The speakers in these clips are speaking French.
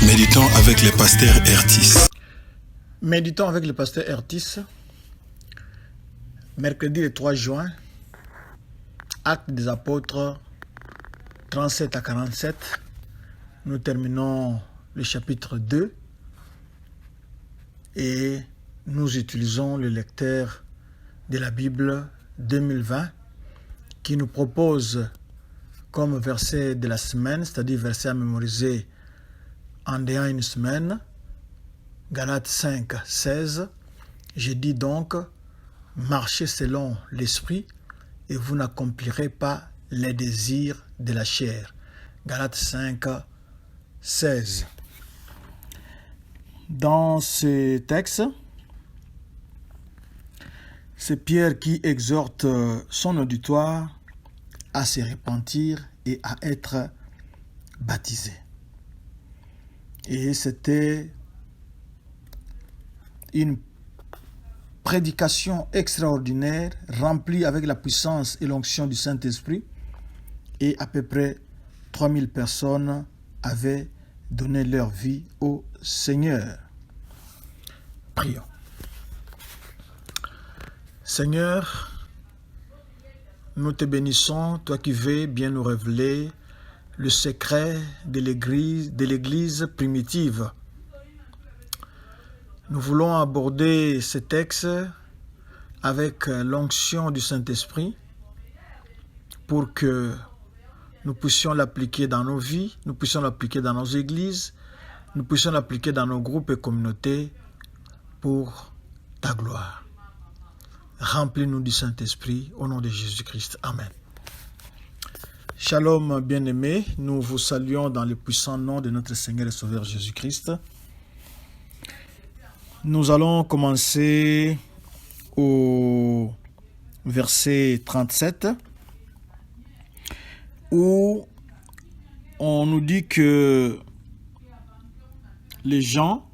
Méditons avec le pasteur Ertis. Méditons avec le pasteur Ertis. Mercredi le 3 juin, Actes des Apôtres 37 à 47. Nous terminons le chapitre 2 et nous utilisons le lecteur de la Bible 2020 qui nous propose comme verset de la semaine, c'est-à-dire verset à mémoriser en déant une semaine, Galates 5, 16. Je dis donc, marchez selon l'esprit et vous n'accomplirez pas les désirs de la chair. Galates 5, 16. Dans ce texte, c'est Pierre qui exhorte son auditoire à se repentir et à être baptisé. Et c'était une prédication extraordinaire, remplie avec la puissance et l'onction du Saint-Esprit. Et à peu près 3000 personnes avaient donné leur vie au Seigneur. Prions. Seigneur, nous te bénissons, toi qui veux bien nous révéler le secret de l'Église primitive. Nous voulons aborder ce texte avec l'onction du Saint-Esprit pour que nous puissions l'appliquer dans nos vies, nous puissions l'appliquer dans nos églises, nous puissions l'appliquer dans nos groupes et communautés pour ta gloire. Remplis-nous du Saint-Esprit au nom de Jésus-Christ. Amen. Shalom bien-aimés, nous vous saluons dans le puissant nom de notre Seigneur et Sauveur Jésus-Christ. Nous allons commencer au verset 37 où on nous dit que les gens,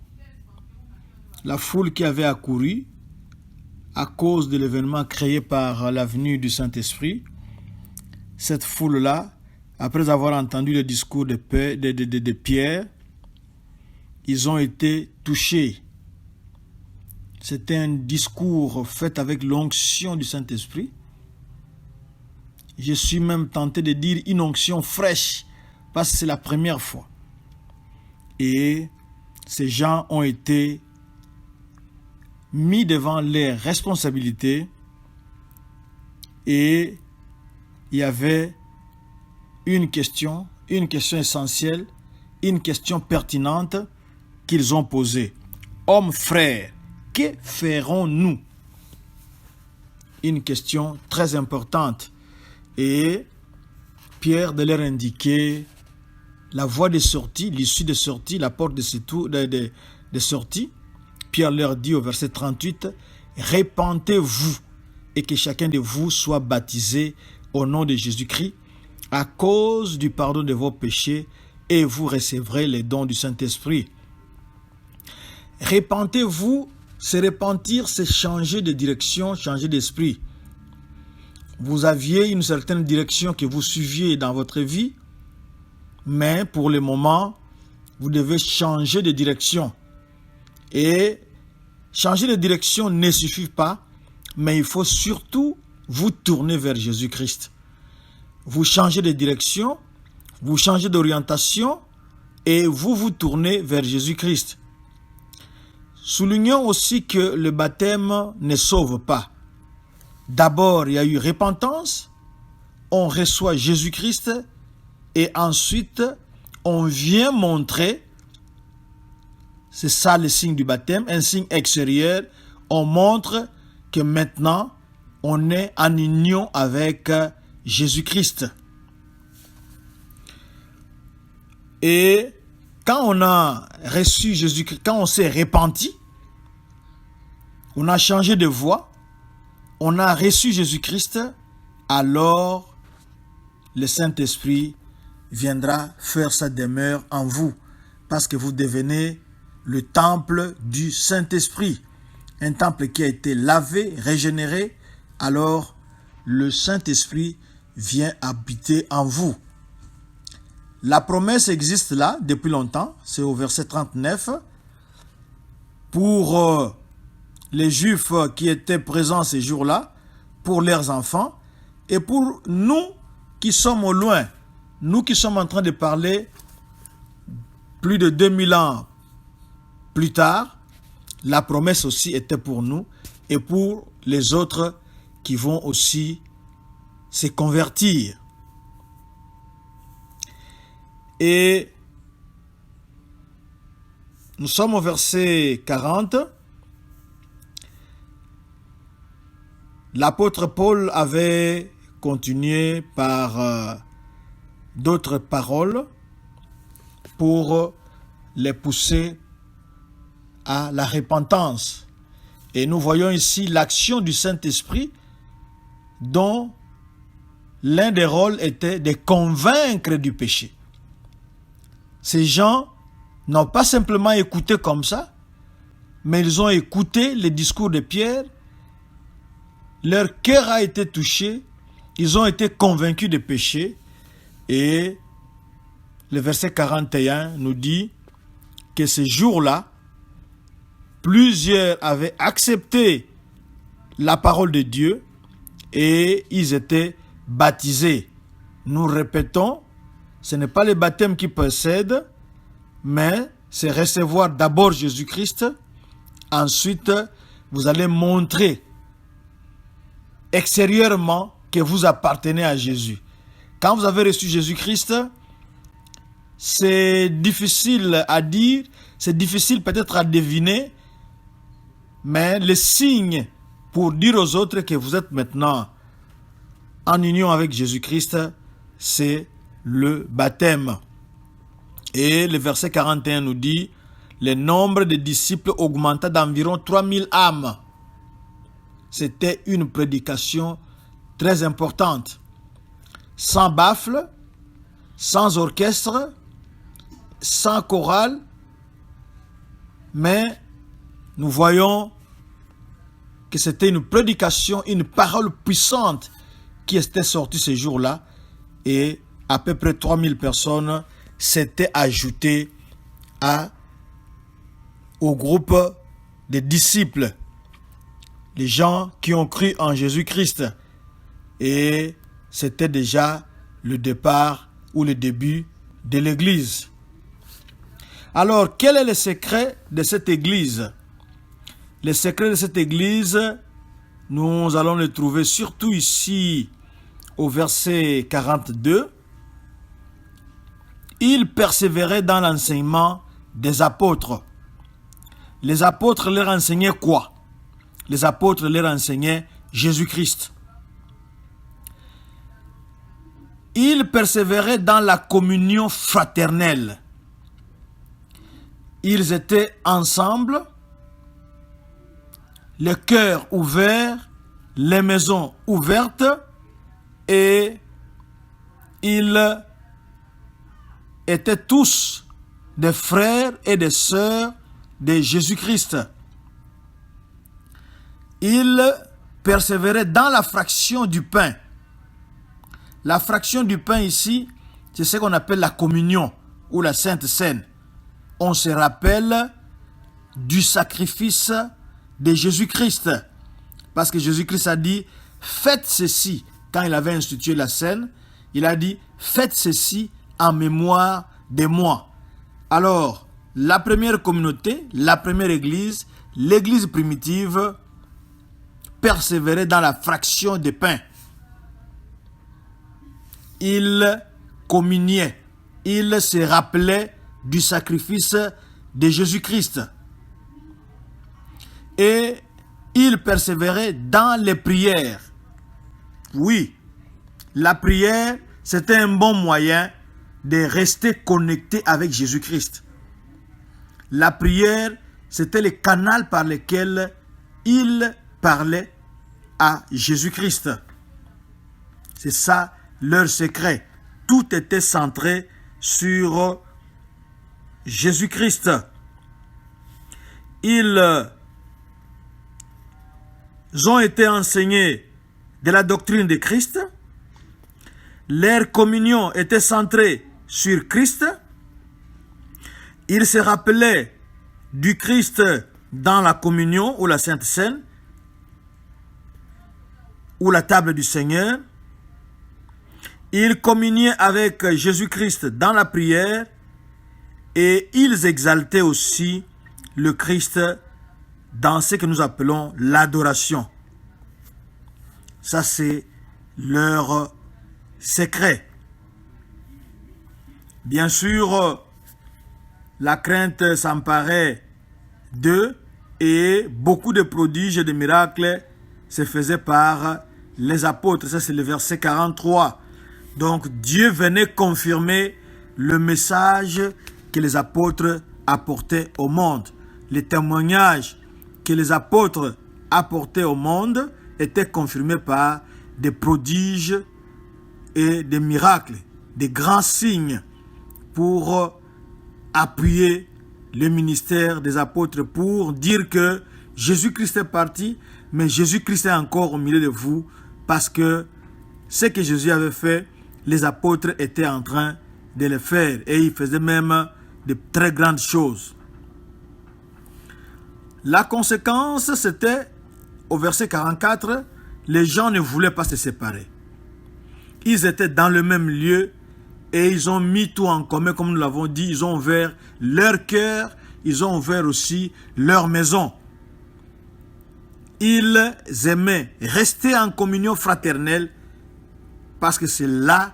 la foule qui avait accouru à cause de l'événement créé par la venue du Saint-Esprit, cette foule-là, après avoir entendu le discours de Pierre, ils ont été touchés. C'était un discours fait avec l'onction du Saint-Esprit. Je suis même tenté de dire une onction fraîche, parce que c'est la première fois. Et ces gens ont été mis devant les responsabilités et il y avait une question essentielle, une question pertinente qu'ils ont posée. Hommes frères, que ferons-nous? Une question très importante. Et Pierre de leur indiquer la voie de sortie, l'issue de sortie, la porte de sortie. Pierre leur dit au verset 38, « Répentez-vous et que chacun de vous soit baptisé au nom de Jésus-Christ à cause du pardon de vos péchés et vous recevrez les dons du Saint-Esprit. » Répentez-vous, se repentir, c'est changer de direction, changer d'esprit. Vous aviez une certaine direction que vous suiviez dans votre vie, mais pour le moment, vous devez changer de direction. Et changer de direction ne suffit pas, mais il faut surtout vous tourner vers Jésus-Christ. Vous changez de direction, vous changez d'orientation et vous vous tournez vers Jésus-Christ. Soulignons aussi que le baptême ne sauve pas. D'abord, il y a eu repentance, on reçoit Jésus-Christ et ensuite, on vient montrer, c'est ça le signe du baptême, un signe extérieur, on montre que maintenant, on est en union avec Jésus-Christ. Et quand on a reçu Jésus-Christ, quand on s'est repenti, on a changé de voie, on a reçu Jésus-Christ, alors le Saint-Esprit viendra faire sa demeure en vous, parce que vous devenez le temple du Saint-Esprit, un temple qui a été lavé, régénéré, alors le Saint-Esprit vient habiter en vous. La promesse existe là depuis longtemps, c'est au verset 39. Pour les Juifs qui étaient présents ces jours-là, pour leurs enfants, et pour nous qui sommes au loin, nous qui sommes en train de parler plus de 2000 ans plus tard, la promesse aussi était pour nous et pour les autres qui vont aussi se convertir. Et nous sommes au verset 40. L'apôtre Paul avait continué par d'autres paroles pour les pousser à la repentance. Et nous voyons ici l'action du Saint-Esprit dont l'un des rôles était de convaincre du péché. Ces gens n'ont pas simplement écouté comme ça, mais ils ont écouté les discours de Pierre, leur cœur a été touché, ils ont été convaincus de péché, et le verset 41 nous dit que ce jour-là, plusieurs avaient accepté la parole de Dieu et ils étaient baptisés. Nous répétons, ce n'est pas le baptême qui précède, mais c'est recevoir d'abord Jésus-Christ. Ensuite, vous allez montrer extérieurement que vous appartenez à Jésus. Quand vous avez reçu Jésus-Christ, c'est difficile à dire, c'est difficile peut-être à deviner, mais le signe pour dire aux autres que vous êtes maintenant en union avec Jésus-Christ, c'est le baptême. Et le verset 41 nous dit, le nombre de disciples augmenta d'environ 3000 âmes. C'était une prédication très importante. Sans baffle, sans orchestre, sans chorale, mais nous voyons que c'était une prédication, une parole puissante qui était sortie ces jours-là, et à peu près 3000 personnes s'étaient ajoutées au groupe des disciples, les gens qui ont cru en Jésus-Christ. Et c'était déjà le départ ou le début de l'Église. Alors, quel est le secret de cette Église? Le secret de cette Église, nous allons le trouver surtout ici au verset 42. Ils persévéraient dans l'enseignement des apôtres. Les apôtres leur enseignaient quoi? Les apôtres leur enseignaient Jésus-Christ. Ils persévéraient dans la communion fraternelle. Ils étaient ensemble, le cœur ouvert, les maisons ouvertes, et ils étaient tous des frères et des sœurs de Jésus-Christ. Ils persévéraient dans la fraction du pain. La fraction du pain ici, c'est ce qu'on appelle la communion ou la Sainte Seine. On se rappelle du sacrifice de Jésus-Christ. Parce que Jésus-Christ a dit, faites ceci. Quand il avait institué la Seine, il a dit, faites ceci en mémoire de moi. Alors, la première communauté, la première église, l'église primitive, persévérait dans la fraction des pains. Ils communiaient, ils se rappelaient du sacrifice de Jésus-Christ. Et ils persévéraient dans les prières. Oui, la prière, c'était un bon moyen de rester connecté avec Jésus-Christ. La prière, c'était le canal par lequel ils parlaient à Jésus-Christ. C'est ça leur secret. Tout était centré sur Jésus-Christ. Ils ont été enseignés de la doctrine de Christ. Leur communion était centrée sur Christ. Ils se rappelaient du Christ dans la communion ou la Sainte Seine ou la table du Seigneur. Ils communiaient avec Jésus-Christ dans la prière et ils exaltaient aussi le Christ dans ce que nous appelons l'adoration. Ça, c'est leur secret. Bien sûr, la crainte s'emparait d'eux et beaucoup de prodiges et de miracles se faisaient par les apôtres. Ça, c'est le verset 43. Donc, Dieu venait confirmer le message que les apôtres apportaient au monde. Les témoignages que les apôtres apportaient au monde étaient confirmés par des prodiges et des miracles, des grands signes pour appuyer le ministère des apôtres, pour dire que Jésus-Christ est parti, mais Jésus-Christ est encore au milieu de vous, parce que ce que Jésus avait fait, les apôtres étaient en train de le faire, et ils faisaient même de très grandes choses. La conséquence, c'était, au verset 44, les gens ne voulaient pas se séparer. Ils étaient dans le même lieu et ils ont mis tout en commun, comme nous l'avons dit. Ils ont ouvert leur cœur, ils ont ouvert aussi leur maison. Ils aimaient rester en communion fraternelle parce que c'est là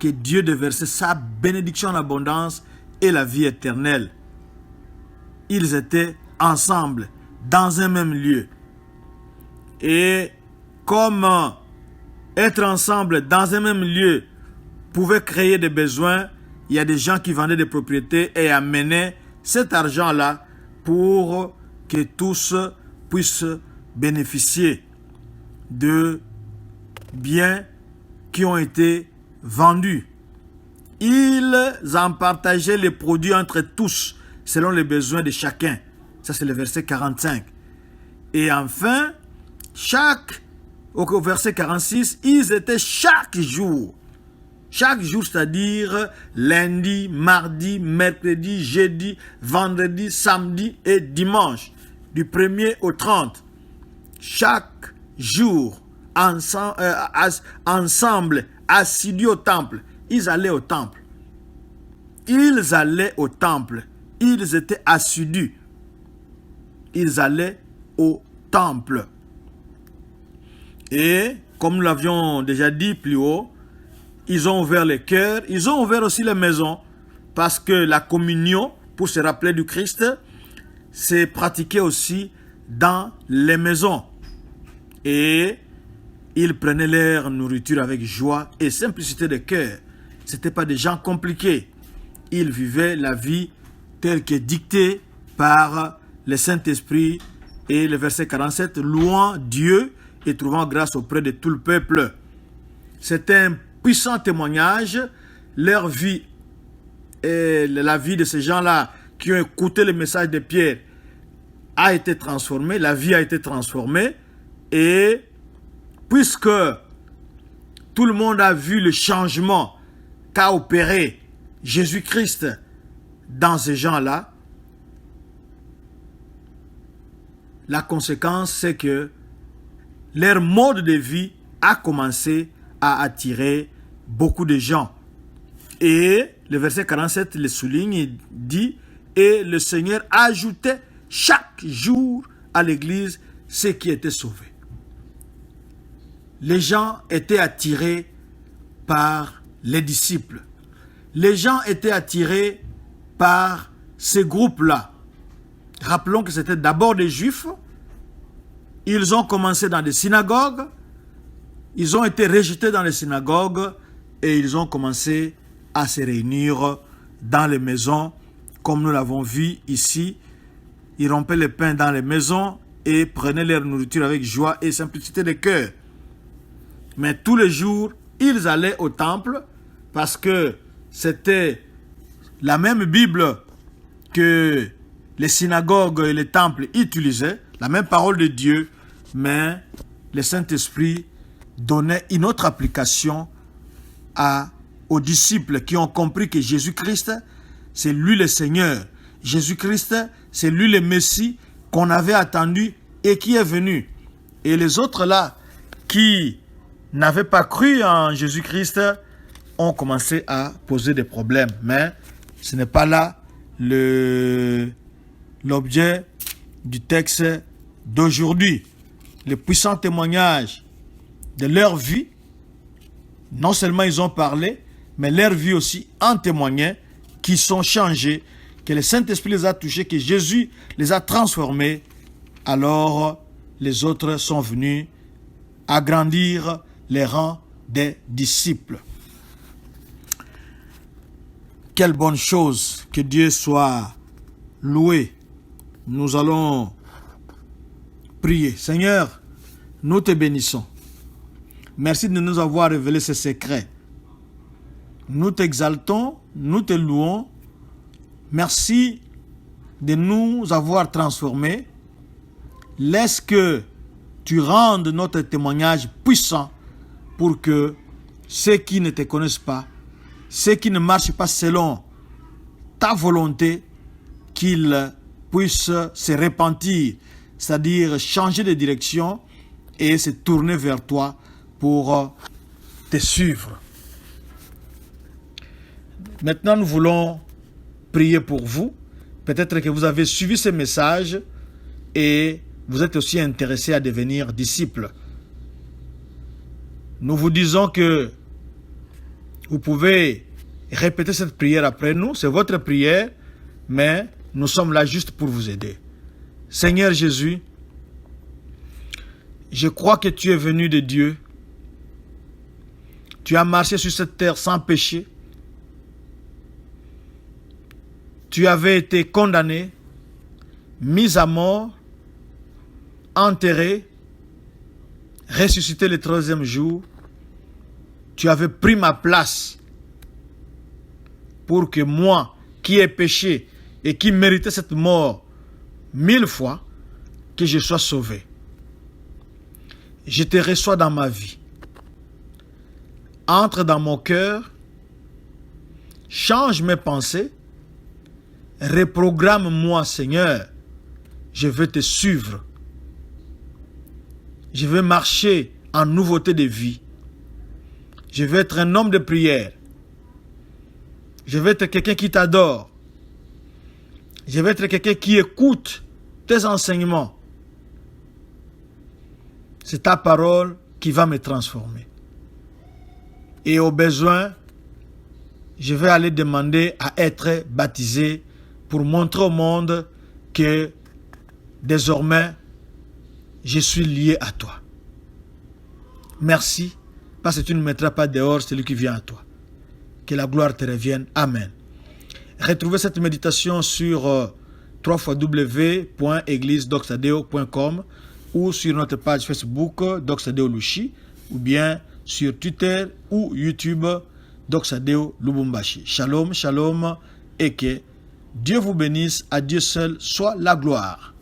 que Dieu déversait sa bénédiction en abondance et la vie éternelle. Ils étaient ensemble, dans un même lieu. Et comme être ensemble dans un même lieu pouvait créer des besoins, il y a des gens qui vendaient des propriétés et amenaient cet argent-là pour que tous puissent bénéficier de biens qui ont été vendus. Ils en partageaient les produits entre tous, selon les besoins de chacun. Ça, c'est le verset 45. Et enfin, au verset 46, ils étaient chaque jour, c'est-à-dire lundi, mardi, mercredi, jeudi, vendredi, samedi et dimanche, du 1er au 30. Chaque jour, ensemble, assidus au temple. Ils allaient au temple. Ils allaient au temple. Ils étaient assidus. Ils allaient au temple. Et, comme nous l'avions déjà dit plus haut, ils ont ouvert les cœurs, ils ont ouvert aussi les maisons, parce que la communion, pour se rappeler du Christ, c'est pratiqué aussi dans les maisons. Et ils prenaient leur nourriture avec joie et simplicité de cœur. Ce n'étaient pas des gens compliqués. Ils vivaient la vie telle que dictée par le Saint-Esprit. Et le verset 47, louant Dieu et trouvant grâce auprès de tout le peuple. C'est un puissant témoignage. Leur vie et la vie de ces gens-là qui ont écouté le message de Pierre a été transformée. La vie a été transformée. Et puisque tout le monde a vu le changement qu'a opéré Jésus-Christ dans ces gens-là, la conséquence, c'est que leur mode de vie a commencé à attirer beaucoup de gens. Et le verset 47 le souligne, il dit, et le Seigneur ajoutait chaque jour à l'église ceux qui étaient sauvés. Les gens étaient attirés par les disciples. Les gens étaient attirés par ces groupes-là. Rappelons que c'était d'abord des Juifs. Ils ont commencé dans des synagogues. Ils ont été rejetés dans les synagogues et ils ont commencé à se réunir dans les maisons, comme nous l'avons vu ici. Ils rompaient le pain dans les maisons et prenaient leur nourriture avec joie et simplicité de cœur. Mais tous les jours, ils allaient au temple parce que c'était la même Bible que les synagogues et les temples utilisaient, la même parole de Dieu, mais le Saint-Esprit donnait une autre application à aux disciples qui ont compris que Jésus-Christ, c'est lui le Seigneur. Jésus-Christ, c'est lui le Messie qu'on avait attendu et qui est venu. Et les autres là, qui n'avaient pas cru en Jésus-Christ, ont commencé à poser des problèmes. Mais ce n'est pas là l'objet du texte d'aujourd'hui. Le puissant témoignage de leur vie, non seulement ils ont parlé, mais leur vie aussi en témoignait, qu'ils sont changés, que le Saint-Esprit les a touchés, que Jésus les a transformés. Alors les autres sont venus agrandir les rangs des disciples. Quelle bonne chose, que Dieu soit loué. Nous allons prier. Seigneur, nous te bénissons. Merci de nous avoir révélé ces secrets. Nous t'exaltons, nous te louons. Merci de nous avoir transformés. Laisse que tu rendes notre témoignage puissant pour que ceux qui ne te connaissent pas, ceux qui ne marchent pas selon ta volonté, qu'ils puissent se repentir, c'est-à-dire changer de direction et se tourner vers toi pour te suivre. Maintenant, nous voulons prier pour vous. Peut-être que vous avez suivi ce message et vous êtes aussi intéressé à devenir disciple. Nous vous disons que vous pouvez répéter cette prière après nous. C'est votre prière, mais nous sommes là juste pour vous aider. Seigneur Jésus, je crois que tu es venu de Dieu. Tu as marché sur cette terre sans péché. Tu avais été condamné, mis à mort, enterré, ressuscité le 3e jour. Tu avais pris ma place pour que moi, qui ai péché et qui méritais cette mort 1000 fois, que je sois sauvé. Je te reçois dans ma vie. Entre dans mon cœur, change mes pensées, reprogramme-moi, Seigneur. Je veux te suivre. Je veux marcher en nouveauté de vie. Je veux être un homme de prière. Je veux être quelqu'un qui t'adore. Je veux être quelqu'un qui écoute tes enseignements. C'est ta parole qui va me transformer. Et au besoin, je vais aller demander à être baptisé pour montrer au monde que désormais, je suis lié à toi. Merci, parce que tu ne mettras pas dehors celui qui vient à toi. Que la gloire te revienne. Amen. Retrouvez cette méditation sur www.églisedoxadeo.com ou sur notre page Facebook Doxadeo Lushi ou bien sur Twitter ou YouTube Doxadeo Lubumbashi. Shalom, shalom et que Dieu vous bénisse. À Dieu seul soit la gloire.